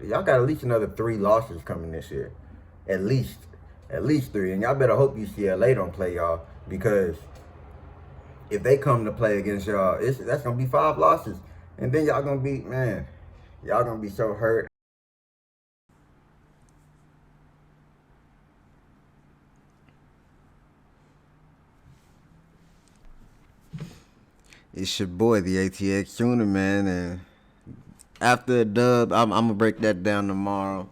y'all got at least another 3 losses coming this year, at least, 3. And y'all better hope UCLA don't play y'all, because if they come to play against y'all, that's gonna be 5 losses, and then y'all gonna be y'all gonna be so hurt. It's your boy, the ATX Tuner, man, and after a dub, I'm gonna break that down tomorrow.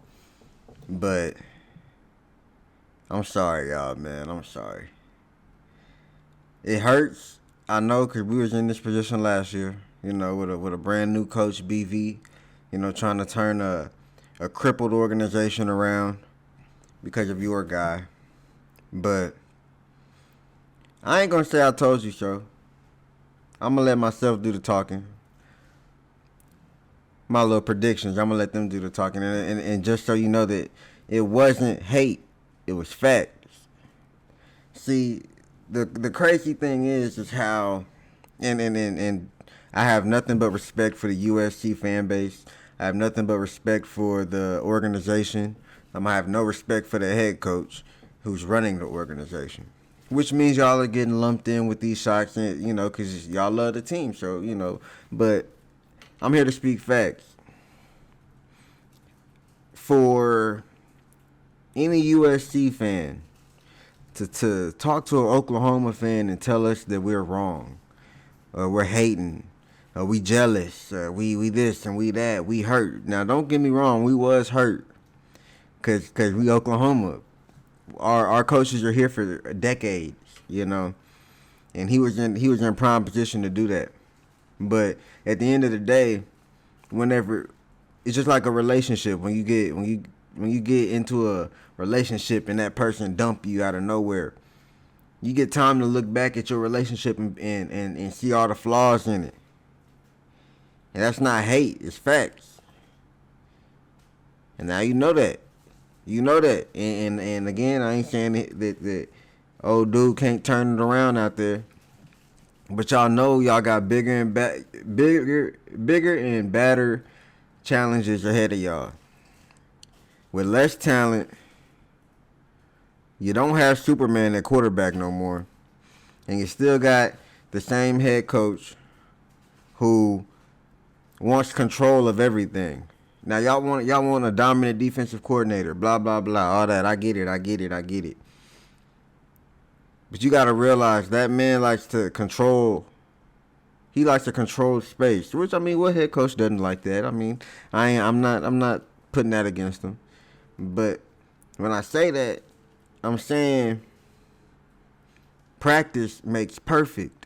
But I'm sorry, y'all, man. I'm sorry. It hurts, I know, because we was in this position last year, with a brand new coach, BV, trying to turn a crippled organization around because of your guy. But I ain't gonna say I told you so. I'm gonna let myself do the talking. My little predictions, I'm gonna let them do the talking, and just so you know that it wasn't hate, it was facts. See, the crazy thing is how, and I have nothing but respect for the USC fan base. I have nothing but respect for the organization. I have no respect for the head coach who's running the organization, which means y'all are getting lumped in with these shots, because y'all love the team. So, but I'm here to speak facts. For any USC fan to talk to an Oklahoma fan and tell us that we're wrong, we're hating, we jealous, we this and we that, we hurt. Now, don't get me wrong, we was hurt because we Oklahoma. Our coaches are here for decades, and he was in prime position to do that. But at the end of the day, whenever it's just like a relationship, when you get into a relationship and that person dump you out of nowhere, you get time to look back at your relationship and see all the flaws in it. And that's not hate, it's facts. And now you know that. And again, I ain't saying that old dude can't turn it around out there. But y'all know y'all got bigger and badder challenges ahead of y'all. With less talent, you don't have Superman at quarterback no more, and you still got the same head coach who wants control of everything. Now y'all want a dominant defensive coordinator, blah blah blah, all that. I get it. But you got to realize that man likes to control. He likes to control space, which, what head coach doesn't like that? I'm not putting that against him. But when I say that, I'm saying practice makes perfect.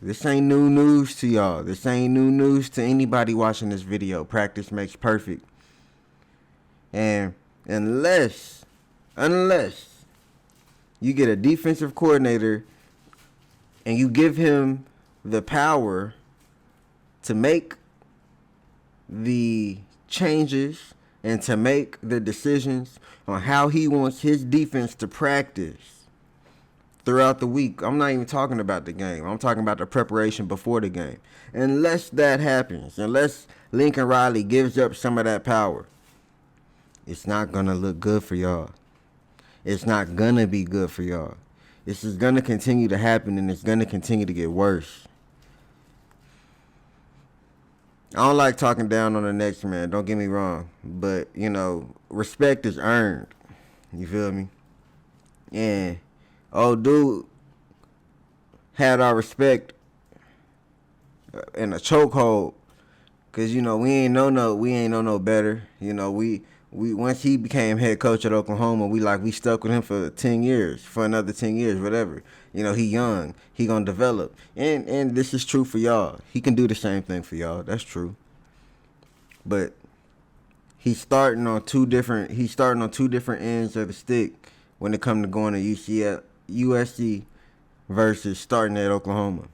This ain't new news to y'all. This ain't new news to anybody watching this video. Practice makes perfect. And unless you get a defensive coordinator and you give him the power to make the changes and to make the decisions on how he wants his defense to practice throughout the week. I'm not even talking about the game. I'm talking about the preparation before the game. Unless that happens, unless Lincoln Riley gives up some of that power, it's not going to look good for y'all. It's not going to be good for y'all. This is going to continue to happen, and it's going to continue to get worse. I don't like talking down on the next man, don't get me wrong. But, respect is earned. You feel me? And old dude had our respect in a chokehold. Cause we ain't know no better. We once he became head coach at Oklahoma, we stuck with him for 10 years, for another 10 years, whatever. He young, he gonna develop, and this is true for y'all. He can do the same thing for y'all. That's true. But he's starting on two different ends of the stick when it comes to going to USC versus starting at Oklahoma.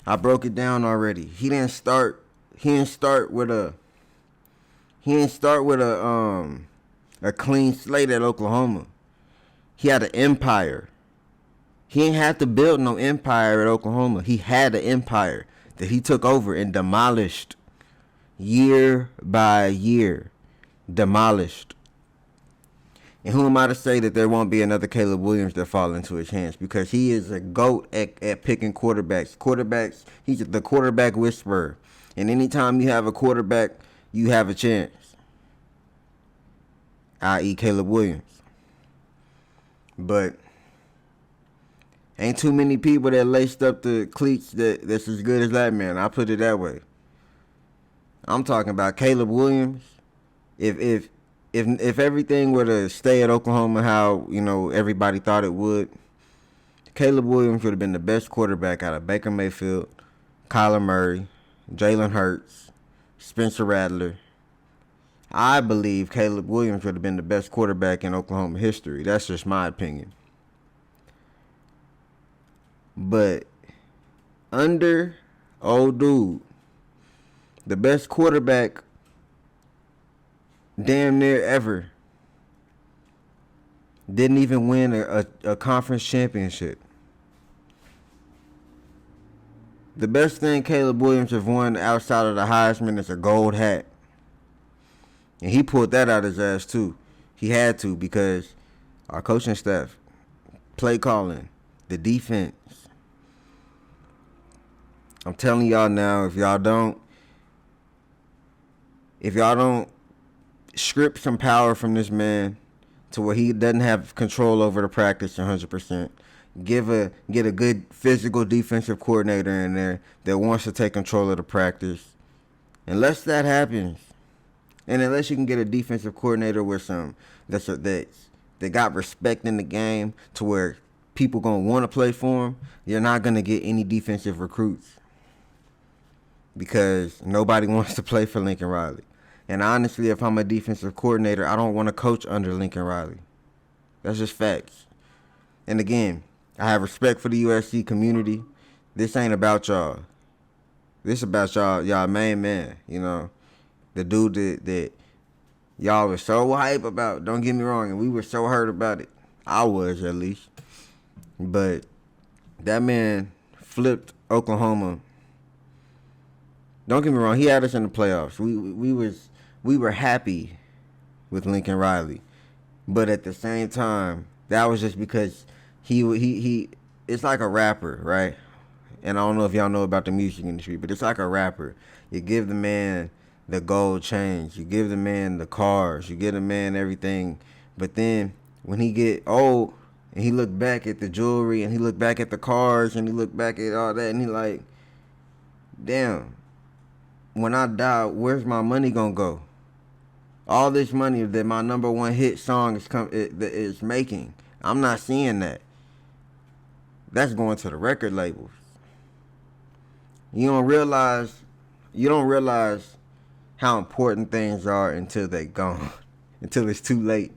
I broke it down already. He didn't start with a clean slate at Oklahoma. He had an empire. He ain't had to build no empire at Oklahoma. He had an empire that he took over and demolished. year by year, demolished. And who am I to say that there won't be another Caleb Williams that fall into his hands? Because he is a GOAT at picking quarterbacks. He's the quarterback whisperer. And anytime you have a quarterback, you have a chance. I.e. Caleb Williams. But ain't too many people that laced up the cleats that's as good as that man. I put it that way. I'm talking about Caleb Williams. If everything were to stay at Oklahoma how, everybody thought it would, Caleb Williams would have been the best quarterback out of Baker Mayfield, Kyler Murray, Jalen Hurts, Spencer Rattler. I believe Caleb Williams would have been the best quarterback in Oklahoma history. That's just my opinion. But under old dude, the best quarterback damn near ever didn't even win a conference championship. The best thing Caleb Williams have won outside of the Heisman is a gold hat. And he pulled that out of his ass too. He had to, because our coaching staff, play calling, the defense. I'm telling y'all now, if y'all don't script some power from this man to where he doesn't have control over the practice 100%, get a good physical defensive coordinator in there that wants to take control of the practice. Unless that happens, and unless you can get a defensive coordinator with some that got respect in the game to where people gonna want to play for him, you're not gonna get any defensive recruits, because nobody wants to play for Lincoln Riley. And honestly, if I'm a defensive coordinator, I don't want to coach under Lincoln Riley. That's just facts. And again, I have respect for the USC community. This ain't about y'all. This about y'all main man, the dude that y'all were so hype about. Don't get me wrong, and we were so hurt about it. I was, at least. But that man flipped Oklahoma. Don't get me wrong, he had us in the playoffs. We were happy with Lincoln Riley, but at the same time, that was just because he it's like a rapper, right? And I don't know if y'all know about the music industry, but it's like a rapper. You give the man the gold chains, you give the man the cars, you give the man everything, but then when he get old and he look back at the jewelry and he look back at the cars and he look back at all that and he like, damn, when I die, where's my money gonna go? All this money that my number one hit song is making, I'm not seeing that. That's going to the record labels. You don't realize how important things are until they gone, until it's too late.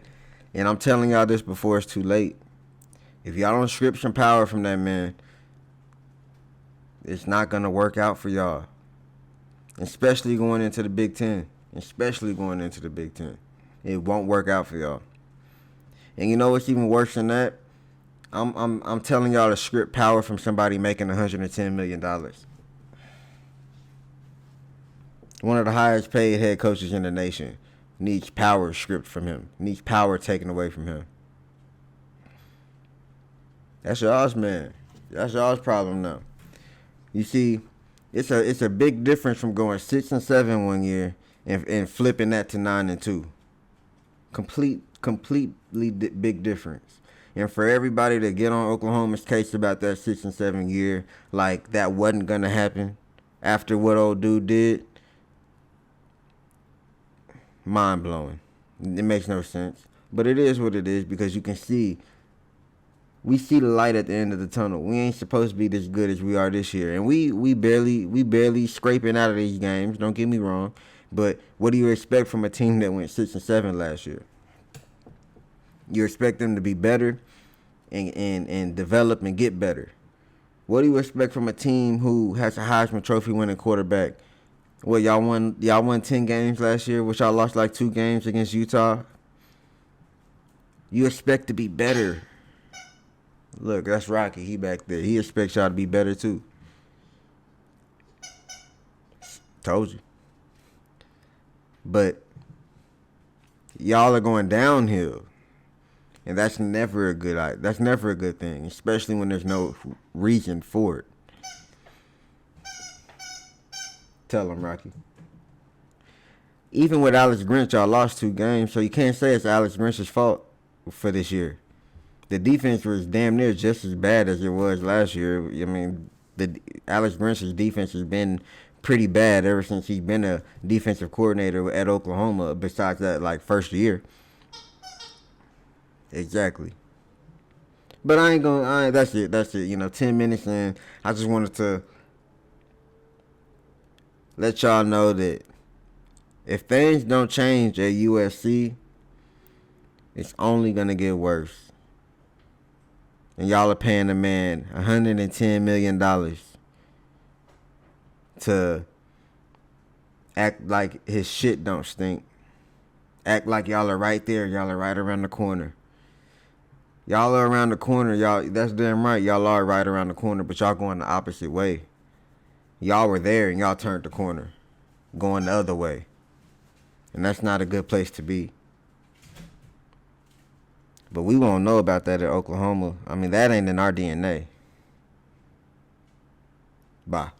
And I'm telling y'all this before it's too late. If y'all don't strip some power from that man, it's not gonna work out for y'all. Especially going into the Big Ten. It won't work out for y'all. And you know what's even worse than that? I'm telling y'all to strip power from somebody making $110 million. One of the highest paid head coaches in the nation needs power stripped from him. Needs power taken away from him. That's y'all's man. That's y'all's problem now. You see, it's a big difference from going 6-7 one year and flipping that to 9-2. Completely big difference. And for everybody to get on Oklahoma's case about that 6-7 year, like that wasn't gonna happen after what old dude did, mind blowing. It makes no sense, but it is what it is, because you can see. We see the light at the end of the tunnel. We ain't supposed to be this good as we are this year. And we barely scraping out of these games, don't get me wrong. But what do you expect from a team that went 6-7 last year? You expect them to be better and develop and get better. What do you expect from a team who has a Heisman Trophy winning quarterback? Well, y'all won 10 games last year, which y'all lost like 2 games against Utah. You expect to be better. Look, that's Rocky. He back there. He expects y'all to be better too. Told you. But y'all are going downhill, and that's never a good thing, especially when there's no reason for it. Tell them, Rocky. Even with Alex Grinch, y'all lost 2 games, so you can't say it's Alex Grinch's fault for this year. The defense was damn near just as bad as it was last year. I mean, the Alex Grinch's defense has been pretty bad ever since he's been a defensive coordinator at Oklahoma. Besides that, like, first year. Exactly. But I ain't gonna. That's it. That's it. 10 minutes in. I just wanted to let y'all know that if things don't change at USC, it's only gonna get worse. And y'all are paying the man $110 million to act like his shit don't stink. Act like y'all are right there. Y'all are right around the corner. Y'all are around the corner. Y'all, that's damn right. Y'all are right around the corner, but y'all going the opposite way. Y'all were there and y'all turned the corner, going the other way. And that's not a good place to be. But we won't know about that at Oklahoma. I mean, that ain't in our DNA. Bye.